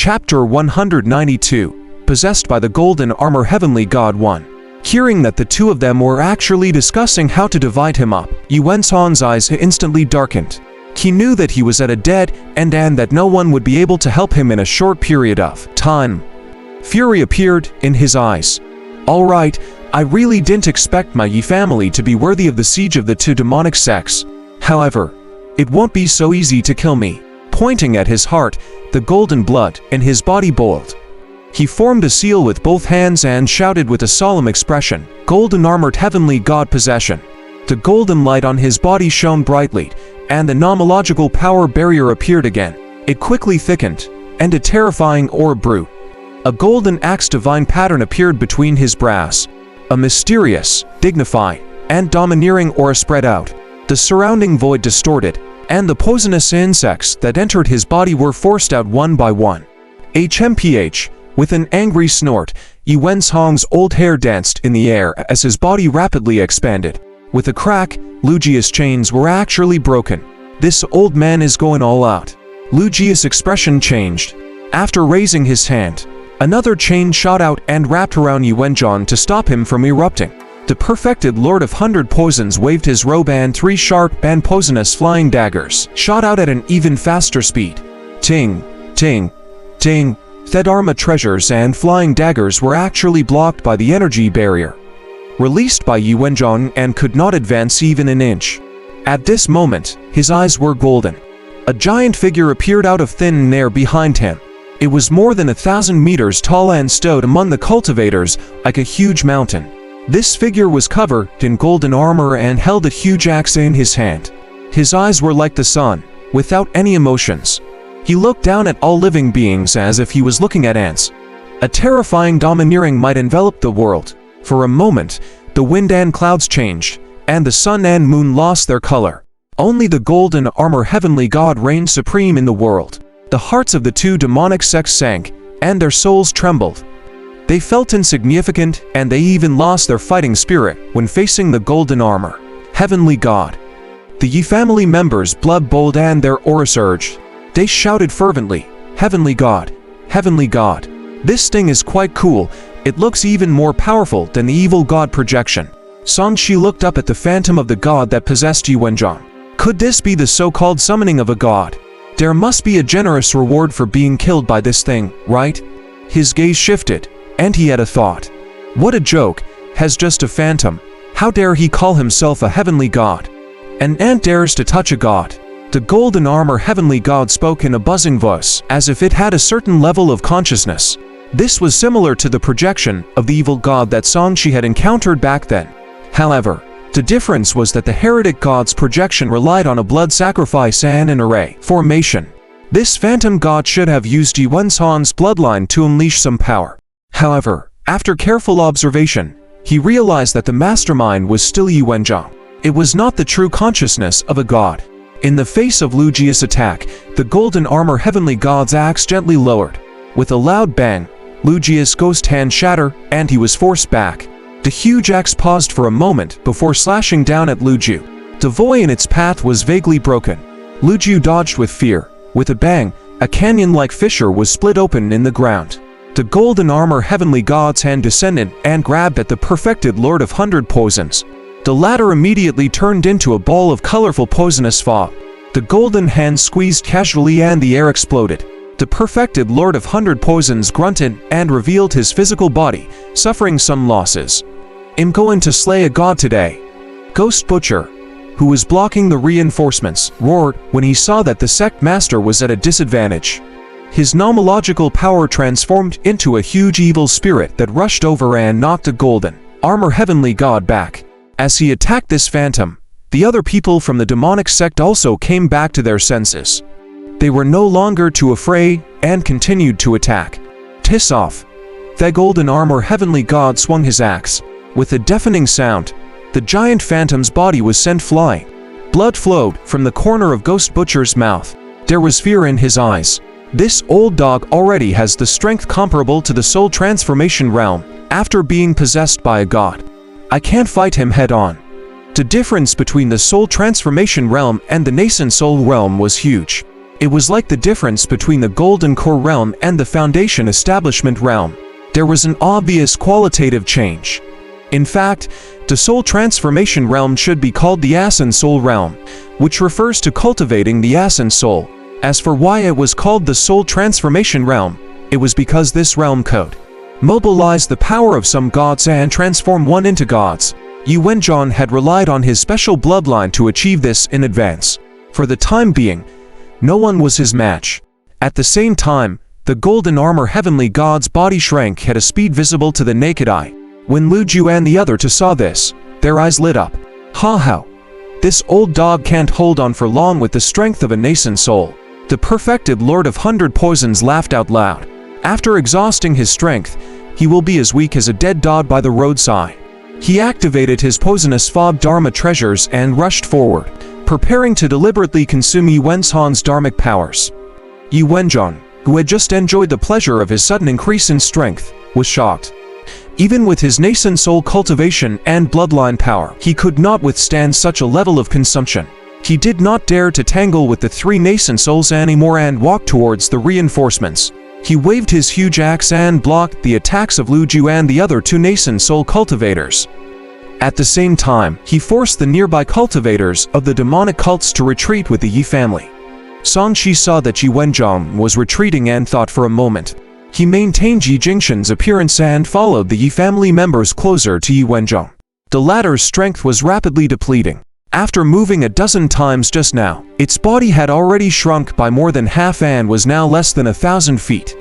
Chapter 192, Possessed by the Golden Armor. Heavenly God 1. Hearing that the two of them were actually discussing how to divide him up, Yuanzhang's eyes instantly darkened. He knew that he was at a dead end and that no one would be able to help him in a short period of time. Fury appeared in his eyes. Alright, I really didn't expect my Yi family to be worthy of the siege of the two demonic sects. However, it won't be so easy to kill me. Pointing at his heart, the golden blood in his body boiled. He formed a seal with both hands and shouted with a solemn expression, "Golden armored heavenly God possession." The golden light on his body shone brightly, and the nomological power barrier appeared again. It quickly thickened, and a terrifying orb grew. A golden axe divine pattern appeared between his brows. A mysterious, dignified, and domineering aura spread out. The surrounding void distorted, and the poisonous insects that entered his body were forced out one by one. HMPH, with an angry snort, Yuanzhang's old hair danced in the air as his body rapidly expanded. With a crack, Wuxia's chains were actually broken. This old man is going all out. Wuxia's expression changed. After raising his hand, another chain shot out and wrapped around Yuanzhang to stop him from erupting. The perfected Lord of 100 Poisons waved his robe and 3 sharp and poisonous flying daggers shot out at an even faster speed. Ting, ting, ting. The Dharma treasures and flying daggers were actually blocked by the energy barrier, released by Yuanzhang, and could not advance even an inch. At this moment, his eyes were golden. A giant figure appeared out of thin air behind him. It was more than 1,000 meters tall and stood among the cultivators like a huge mountain. This figure was covered in golden armor and held a huge axe in his hand. His eyes were like the sun, without any emotions. He looked down at all living beings as if he was looking at ants. A terrifying domineering might envelop the world. For a moment, the wind and clouds changed, and the sun and moon lost their color. Only the golden armor heavenly God reigned supreme in the world. The hearts of the two demonic sects sank, and their souls trembled. They felt insignificant, and they even lost their fighting spirit when facing the golden armor heavenly God. The Yi family members' blood boiled and their aura surged. They shouted fervently, "Heavenly God! Heavenly God! This thing is quite cool. It looks even more powerful than the evil god projection." Songshi looked up at the phantom of the god that possessed Yuanzhang. Could this be the so-called summoning of a god? There must be a generous reward for being killed by this thing, right? His gaze shifted, and he had a thought. What a joke, has just a phantom. How dare he call himself a heavenly god? An ant dares to touch a god. The golden armor heavenly god spoke in a buzzing voice, as if it had a certain level of consciousness. This was similar to the projection of the evil god that Songshi had encountered back then. However, the difference was that the heretic god's projection relied on a blood sacrifice and an array formation. This phantom god should have used Yuanzhang's bloodline to unleash some power. However, after careful observation, he realized that the mastermind was still Yuanzhang. It was not the true consciousness of a god. In the face of Wuxia's attack, the golden armor heavenly god's axe gently lowered. With a loud bang, Wuxia's ghost hand shattered, and he was forced back. The huge axe paused for a moment before slashing down at Wuxia. The void in its path was vaguely broken. Wuxia dodged with fear. With a bang, a canyon-like fissure was split open in the ground. The golden armor heavenly god's hand descended and grabbed at the perfected Lord of 100 Poisons. The latter immediately turned into a ball of colorful poisonous fog. The golden hand squeezed casually and the air exploded. The perfected Lord of 100 Poisons grunted and revealed his physical body, suffering some losses. "I'm going to slay a god today." Ghost Butcher, who was blocking the reinforcements, roared when he saw that the sect master was at a disadvantage. His nomological power transformed into a huge evil spirit that rushed over and knocked the golden armor heavenly god back. As he attacked this phantom, the other people from the demonic sect also came back to their senses. They were no longer too afraid and continued to attack. "Tiss off." The golden armor heavenly god swung his axe. With a deafening sound, the giant phantom's body was sent flying. Blood flowed from the corner of Ghost Butcher's mouth. There was fear in his eyes. This old dog already has the strength comparable to the soul transformation realm after being possessed by a god. I can't fight him head-on. The difference between the soul transformation realm and the nascent soul realm was huge. It was like the difference between the Golden Core realm and the Foundation Establishment realm. There was an obvious qualitative change. In fact, the Soul Transformation realm should be called the Ascend Soul realm, which refers to cultivating the Ascend Soul. As for why it was called the Soul Transformation realm, it was because this realm could mobilize the power of some gods and transform one into gods. Yuanzhang had relied on his special bloodline to achieve this in advance. For the time being, no one was his match. At the same time, the golden armor Heavenly God's body shrank at a speed visible to the naked eye. When Lu Ju and the other two saw this, their eyes lit up. Ha ha! This old dog can't hold on for long with the strength of a nascent soul. The perfected Lord of 100 Poisons laughed out loud. After exhausting his strength, he will be as weak as a dead dog by the roadside. He activated his poisonous fob Dharma treasures and rushed forward, preparing to deliberately consume Yuanzhang's Dharmic powers. Yuanzhang, who had just enjoyed the pleasure of his sudden increase in strength, was shocked. Even with his nascent soul cultivation and bloodline power, he could not withstand such a level of consumption. He did not dare to tangle with the three nascent souls anymore and walked towards the reinforcements. He waved his huge axe and blocked the attacks of Lu Ju and the other two nascent soul cultivators. At the same time, he forced the nearby cultivators of the demonic cults to retreat with the Yi family. Song Shi saw that Yuanzhang was retreating and thought for a moment. He maintained Yi Jingshan's appearance and followed the Yi family members closer to Yuanzhang. The latter's strength was rapidly depleting. After moving a dozen times just now, its body had already shrunk by more than half and was now less than 1,000 feet.